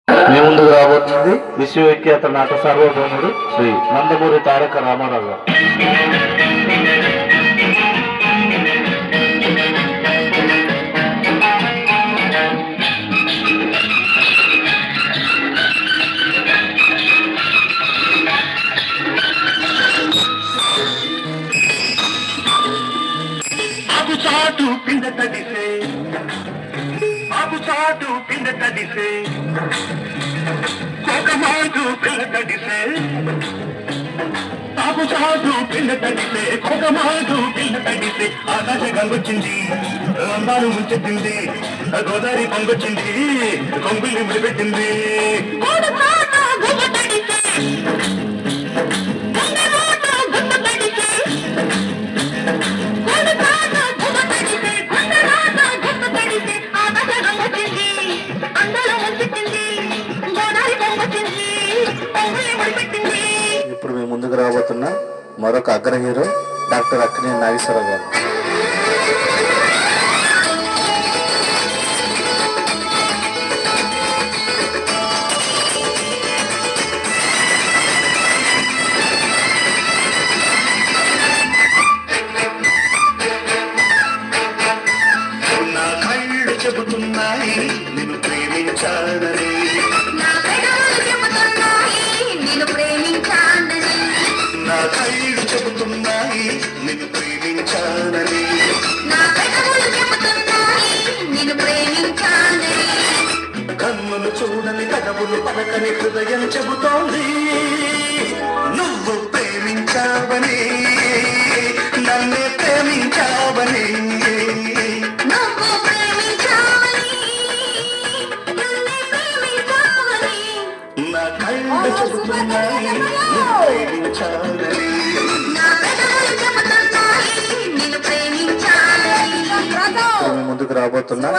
మీ ముందుకు రాబోతుంది విశ్వవిఖ్యాత నాట సార్వభౌముడు శ్రీ నందమూరి తారక రామారావు గారు. చాటు పిండ తడిసే చాటు పిండ తడిసే కోకమాటు పిండ తడిసే చాటు పిండ తడిసే కోకమాటు పిండ తడిసే ఆకాశ గంగొచ్చింది అందాలు ముంచెత్తింది గోదావరి పొంగొచ్చింది కొంగుల్ని ముడిపెట్టింది ఇప్పుడు మీ ముందుకు రాబోతున్న మరొక అగ్ర హీరో డాక్టర్ అక్కినేని నాగేశ్వరరావు గారు. నా కళ్ళు చెబుతున్నాయి నిన్ను ప్రేమించాలని, నా కళ్ళు చెబుతున్నాయి నిన్ను ప్రేమించాలని, కన్నులు చూడని కథవులు పలకని హృదయం చెబుతోంది నువ్వు ప్రేమించావని, నన్నే ప్రేమించావని. నా కళ్ళు చెబుతున్నాయి ముందుకు రాబోతున్నా